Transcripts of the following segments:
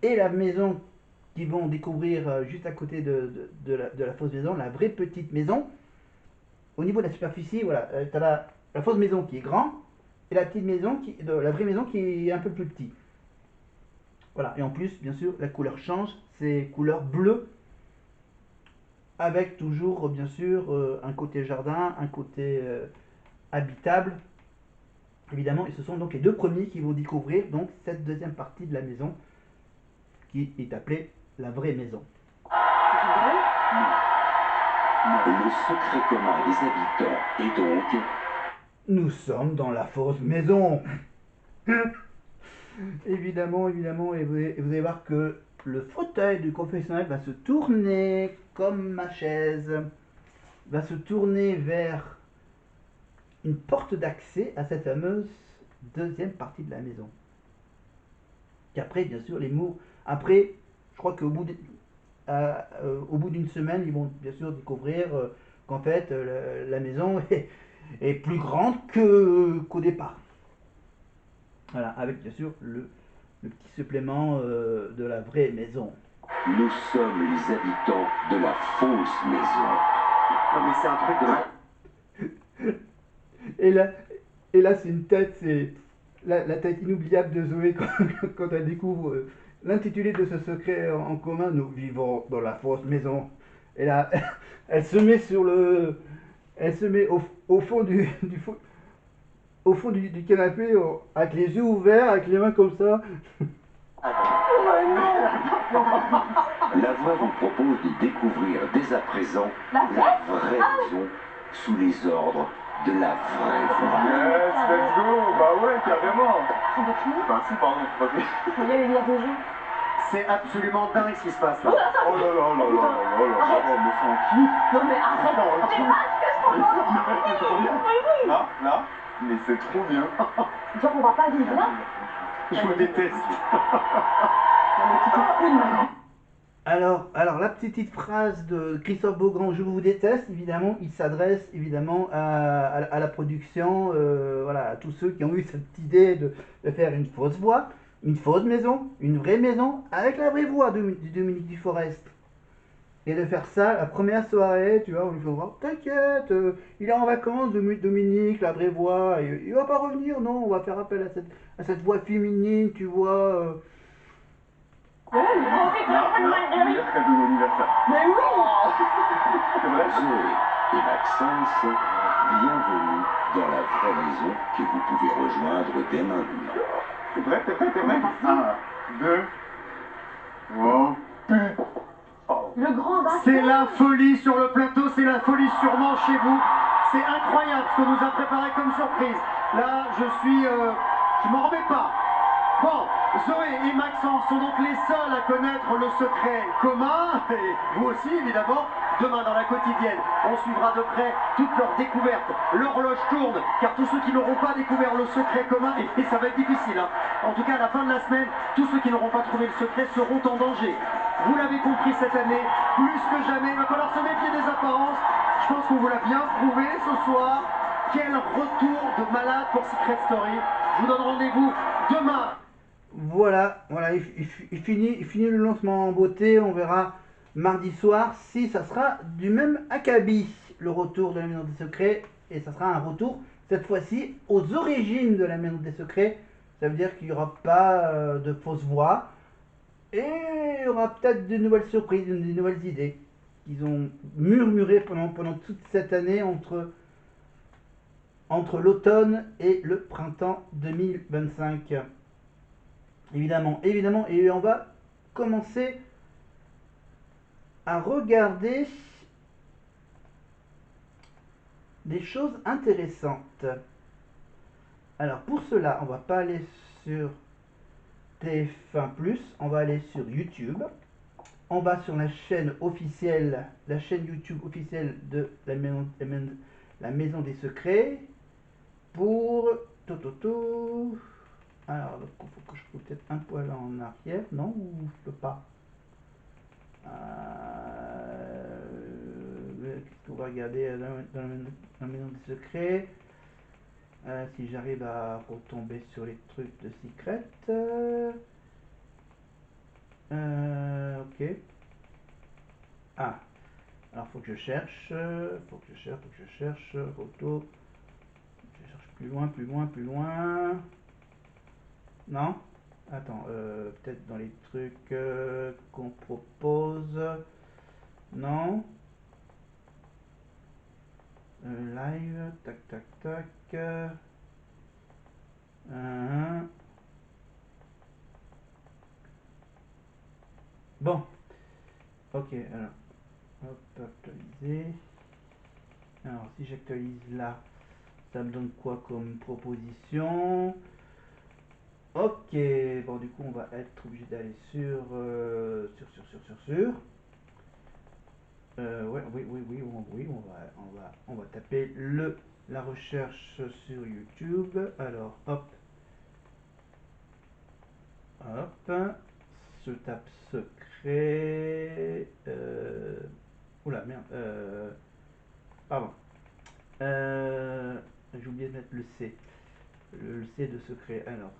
et la maison qu'ils vont découvrir juste à côté de la fausse maison, la vraie petite maison. Au niveau de la superficie, voilà, tu as la fausse maison qui est grande et la petite maison, la vraie maison qui est un peu plus petite. Voilà, et en plus, bien sûr, la couleur change, c'est couleur bleue, avec toujours, bien sûr, un côté jardin, un côté habitable, évidemment, et ce sont donc les deux premiers qui vont découvrir donc cette deuxième partie de la maison qui est appelée la vraie maison. Le secret commun des habitants est donc... Nous sommes dans la fausse maison. Évidemment, évidemment, et vous allez voir que le fauteuil du confessionnal va se tourner comme ma chaise, va se tourner vers une porte d'accès à cette fameuse deuxième partie de la maison. Et après, bien sûr, les mots. Après, je crois au bout d'une semaine, ils vont bien sûr découvrir qu'en fait, la maison est plus grande qu'au départ. Voilà, avec bien sûr le petit supplément de la vraie maison. Nous sommes les habitants de la fausse maison. Non mais c'est un truc de... Et là, et là c'est une tête, c'est la tête inoubliable de Zoé quand elle découvre l'intitulé de ce secret en commun, nous vivons dans la fausse maison. Et là, elle se met sur le, elle se met au fond au fond du canapé, avec les yeux ouverts, avec les mains comme ça. La voix vous propose de découvrir dès à présent la vraie maison sous les ordres de la vraie voix. Yes, let's go. Bah ouais, carrément. C'est de qui? Bah si, pardon, ok. Il y a les liens de jeu. C'est absolument dingue ce qui se passe là. Oh là, ça Oh là là là là là là là. Arrête. Oh, mais c'est un kiff. Non mais arrête. C'est un Mais kiff. pas ce que je comprends. Mais c'est trop bien. Là, là, mais c'est trop bien. Genre on va pas vivre là. Je me déteste. Non mais tu te fous de moi. Alors la petite phrase de Christophe Beaugrand, je vous déteste, évidemment, il s'adresse évidemment à la production, voilà, à tous ceux qui ont eu cette idée de faire une fausse voix, une fausse maison, une vraie maison, avec la vraie voix de Dominique Duforest. Et de faire ça la première soirée, tu vois, on lui fait voir, t'inquiète, il est en vacances, Dominique, la vraie voix, il va pas revenir, non, on va faire appel à cette voix féminine, tu vois. Mais oui, mais Là, cadeau d'anniversaire. mais oui. C'est vrai? Zoé et Maxence, bienvenue dans la vraie maison que vous pouvez rejoindre dès maintenant. T'es prêt? T'es prêt? T'es prêt? 1, 2, 3. Oh. Le grand bassin. C'est la folie sur le plateau, c'est la folie sûrement chez vous. C'est incroyable ce qu'on nous a préparé comme surprise. Là, je m'en remets pas. Bon, Zoé et Maxence sont donc les seuls à connaître le secret commun, et vous aussi évidemment, demain dans la quotidienne. On suivra de près toutes leurs découvertes. L'horloge tourne, car tous ceux qui n'auront pas découvert le secret commun, et ça va être difficile, hein. En tout cas, à la fin de la semaine, tous ceux qui n'auront pas trouvé le secret seront en danger. Vous l'avez compris cette année, plus que jamais, il va falloir se méfier des apparences. Je pense qu'on vous l'a bien prouvé ce soir. Quel retour de malade pour Secret Story. Je vous donne rendez-vous demain. Voilà, voilà, il finit le lancement en beauté. On verra mardi soir si ça sera du même acabit, le retour de la Maison des Secrets. Et ça sera un retour, cette fois-ci, aux origines de la Maison des Secrets. Ça veut dire qu'il n'y aura pas de fausse voix. Et il y aura peut-être de nouvelles surprises, de nouvelles idées qu'ils ont murmuré pendant toute cette année entre l'automne et le printemps 2025. Évidemment, évidemment, et on va commencer à regarder des choses intéressantes. Alors pour cela, on va pas aller sur TF1+, on va aller sur YouTube. On va sur la chaîne officielle, la chaîne YouTube officielle de la Maison des Secrets pour alors, il faut que je trouve peut-être un poil en arrière, non? Ou je peux pas? Qu'est-ce qu'on va regarder dans la Maison des Secrets? Si j'arrive à retomber sur les trucs de Secret. Ok. Ah, alors faut que je cherche, photo. Je cherche plus loin. Non? Attends, peut-être dans les trucs qu'on propose. Non? Live, tac. Hein. Bon, ok, alors, hop, actualiser. Alors, si j'actualise là, ça me donne quoi comme proposition? Ok, bon, du coup, on va être obligé d'aller sur. Ouais, oui, on va taper la recherche sur YouTube. Alors, hop, je tape secret. Oula, merde. Pardon. J'ai oublié de mettre le C. Le C de secret. Alors,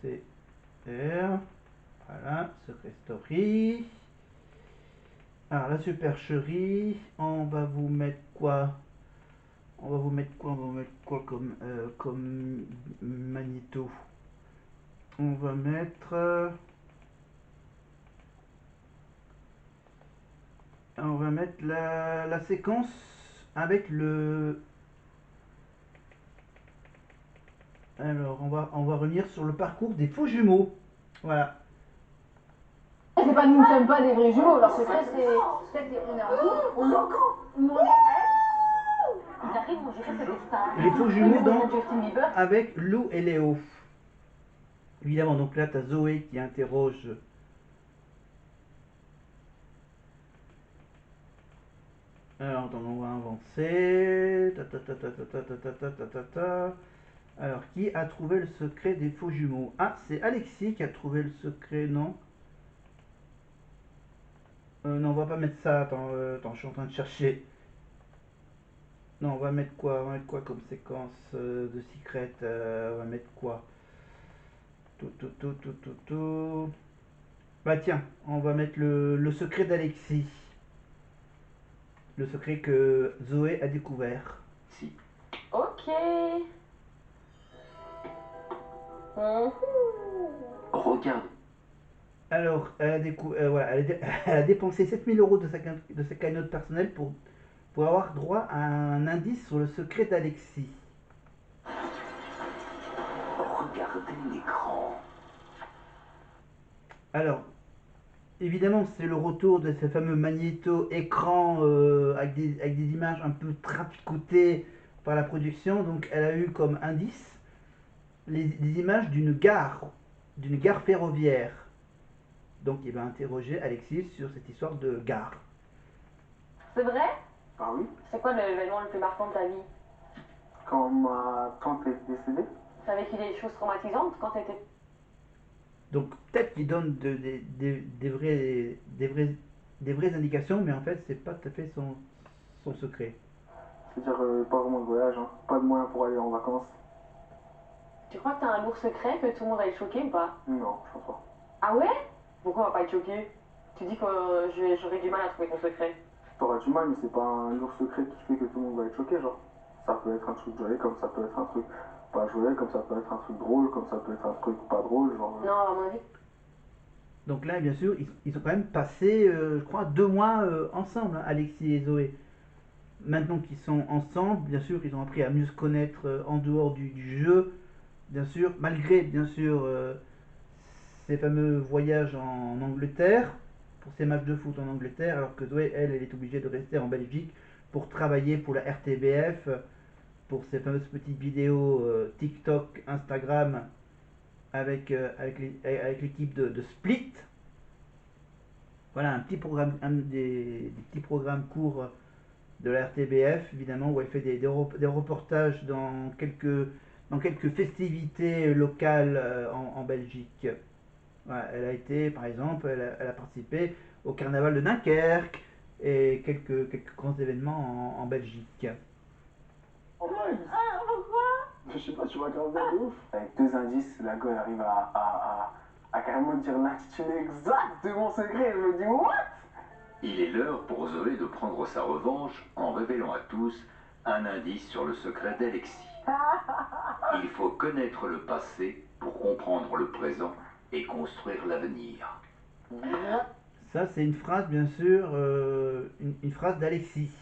C, R. Voilà, secret story. Alors, la supercherie. On va vous mettre quoi? On va vous mettre quoi comme magnéto? On va mettre. On va mettre la séquence avec le. Alors, on va revenir sur le parcours des faux jumeaux. Voilà. C'est pas nous ne sommes pas des vrais jumeaux, leur secret c'est. On est en couple, on est encore. Ils arrivent, on dirait que c'est ça. Les faux jumeaux donc Justin Bieber. avec Lou et Léo. Évidemment, donc là, tu as Zoé qui interroge. Alors, attends, on va avancer. Alors, qui a trouvé le secret des faux jumeaux? Ah, c'est Alexis qui a trouvé le secret, non? Non, on va pas mettre ça. Attends, je suis en train de chercher. Non, on va mettre quoi? On va mettre quoi comme séquence de secret? On va mettre quoi? Tout. Bah tiens, on va mettre le secret d'Alexis. Le secret que Zoé a découvert. Si. Ok. Regarde. Alors, voilà, elle a dépensé 7000 € de sa cagnotte personnelle pour avoir droit à un indice sur le secret d'Alexis. Regardez l'écran. Alors, évidemment, c'est le retour de ce fameux magnéto écran avec des images un peu trapicotées par la production. Donc, elle a eu comme indice les images d'une gare ferroviaire. Donc, il va interroger Alexis sur cette histoire de gare. C'est vrai? Ah oui? C'est quoi l'événement le plus marquant de ta vie? Quand ma tante est décédée? T'as vécu des choses traumatisantes quand t'étais. Donc, peut-être qu'il donne des vraies indications, mais en fait, c'est pas tout à fait son secret. C'est-à-dire pas vraiment de voyage, hein. Pas de moyens pour aller en vacances. Tu crois que t'as un lourd secret que tout le monde va être choqué ou pas? Non, je pense pas. Ah ouais? Pourquoi on va pas être choqué? Tu dis que j'aurais du mal à trouver ton secret. T'auras du mal, mais c'est pas un lourd secret qui fait que tout le monde va être choqué, genre. Ça peut être un truc joyeux, comme ça peut être un truc pas joyeux, comme ça peut être un truc drôle, comme ça peut être un truc pas drôle, genre. Non, à mon avis. Donc là, bien sûr, ils ont quand même passé, je crois, 2 mois ensemble, hein, Alexis et Zoé. Maintenant qu'ils sont ensemble, bien sûr, ils ont appris à mieux se connaître en dehors du jeu, bien sûr, malgré, bien sûr, ces fameux voyages en Angleterre, pour ces matchs de foot en Angleterre, alors que Zoé, elle est obligée de rester en Belgique pour travailler pour la RTBF, pour ces fameuses petites vidéos TikTok, Instagram, avec l'équipe de Split. Voilà, un petit programme, des petits programmes courts de la RTBF, évidemment, où elle fait des reportages dans quelques festivités locales en Belgique. Voilà, elle a été, par exemple, elle a participé au carnaval de Dunkerque et quelques grands événements en Belgique. Je sais pas, tu m'as grave de ouf. Avec deux indices, la gueule arrive à à carrément dire l'intitulé exact de mon secret. Je me dis, what? Il est l'heure pour Zoé de prendre sa revanche en révélant à tous un indice sur le secret d'Alexis. Il faut connaître le passé pour comprendre le présent et construire l'avenir. Ça, c'est une phrase, bien sûr, une phrase d'Alexis.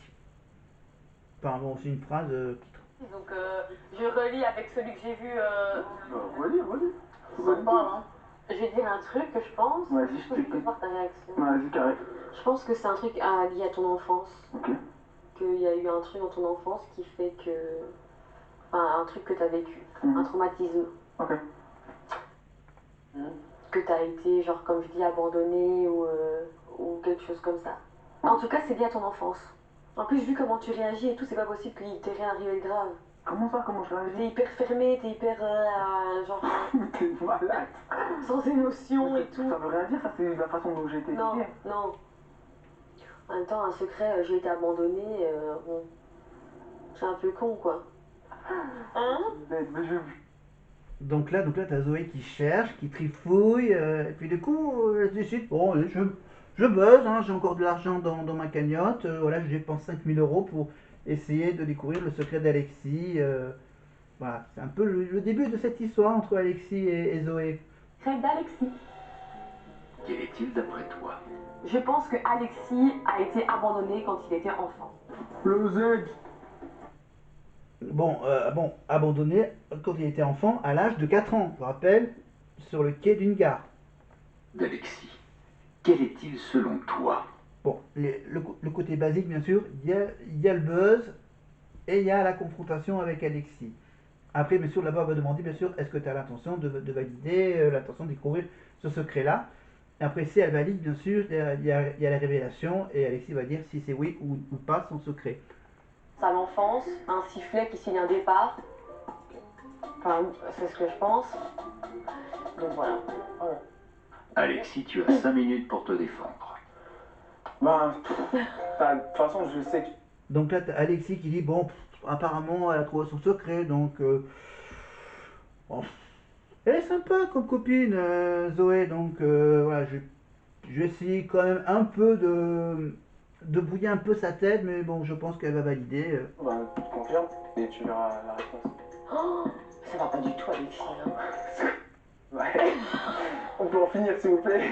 Enfin, bon, c'est une phrase Donc, je relis avec celui que j'ai vu. Relis. Ça te parle, hein. Je vais dire un truc que je pense. Vas-y, je Je veux t'écoute. voir ta réaction. Vas-y, carré. Je pense que c'est un truc lié à ton enfance. Ok. Qu'il y a eu un truc dans ton enfance qui fait que. Enfin, un truc que tu as vécu. Un traumatisme. Ok. Que tu as été, genre, comme je dis, abandonné ou quelque chose comme ça. En tout cas, c'est lié à ton enfance. En plus, vu comment tu réagis et tout, c'est pas possible qu'il t'ait rien arrivé de grave. Comment ça? Comment je T'es réagis? hyper fermé, t'es hyper. Genre. T'es malade. sans émotion et tout. Ça veut rien dire, ça c'est la façon dont j'ai été Non, éduqué. non. En même temps, un secret, j'ai été abandonnée, bon. C'est un peu con, quoi. Hein? Mais je... Donc là, t'as Zoé qui cherche, qui trifouille, et puis du coup, elle décide, bon, allez, je buzz, hein, j'ai encore de l'argent dans ma cagnotte, voilà, je dépense 5000 euros pour essayer de découvrir le secret d'Alexis. Voilà, c'est un peu le début de cette histoire entre Alexis et Zoé. Secret d'Alexis. Quel est-il d'après toi? Je pense que Alexis a été abandonné quand il était enfant. Le Z. Bon, abandonné quand il était enfant à l'âge de 4 ans, je vous rappelle, sur le quai d'une gare. D'Alexis. Quel est-il selon toi? Bon, le côté basique, bien sûr, il y a le buzz et il y a la confrontation avec Alexis. Après, bien sûr, là-bas, on va demander, bien sûr, est-ce que tu as l'intention de valider, l'intention de découvrir ce secret-là. Et après, si elle valide, bien sûr, il y a la révélation et Alexis va dire si c'est oui ou pas son secret. À l'enfance, un sifflet qui signe un départ. Enfin, c'est ce que je pense. Donc voilà. Alexis, tu as 5 minutes pour te défendre. Ben, de toute façon, je sais que... Donc là, t'as Alexis qui dit, bon, apparemment, elle a trouvé son secret, donc... bon, elle est sympa comme copine, Zoé, donc voilà, je vais essayer quand même un peu de brouiller un peu sa tête, mais bon, je pense qu'elle va valider. Ben, tu confirmes et tu verras la réponse. Oh, ça va pas du tout, Alexis, hein. Ouais. On peut en finir, s'il vous plaît.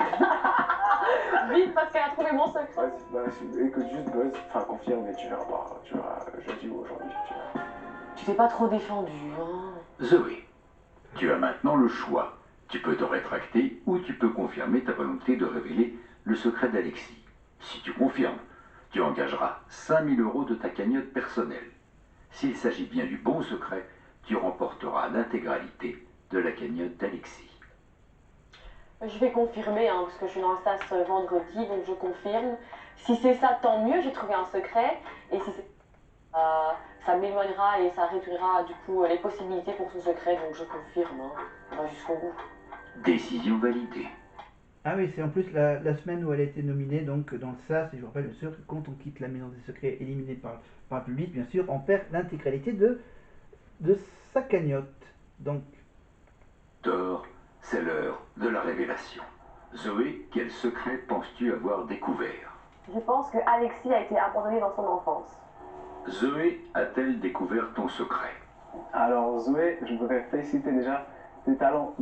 Vite, parce qu'elle a trouvé mon secret. Vas-y, bah, écoute, juste buzz. Enfin, confirme et tu verras pas. Tu verras jeudi ou aujourd'hui, tu verras. Tu t'es pas trop défendu, hein. Zoé, tu as maintenant le choix. Tu peux te rétracter ou tu peux confirmer ta volonté de révéler le secret d'Alexis. Si tu confirmes, tu engageras 5000 euros de ta cagnotte personnelle. S'il s'agit bien du bon secret, tu remporteras l'intégralité de la cagnotte d'Alexis. Je vais confirmer, hein, parce que je suis dans le SAS vendredi, donc je confirme. Si c'est ça, tant mieux, j'ai trouvé un secret. Et si c'est... ça m'éloignera et ça réduira du coup les possibilités pour ce secret, donc je confirme, hein. On va jusqu'au bout. Décision validée. Ah oui, c'est en plus la semaine où elle a été nominée, donc dans le SAS, et je vous rappelle bien sûr que quand on quitte la maison des secrets éliminée par le public, bien sûr, on perd l'intégralité de sa cagnotte. Donc, Thor, c'est l'heure de la révélation. Zoé, quel secret penses-tu avoir découvert? Je pense que Alexis a été abandonné dans son enfance. Zoé a-t-elle découvert ton secret? Alors, Zoé, je voudrais féliciter déjà tes talents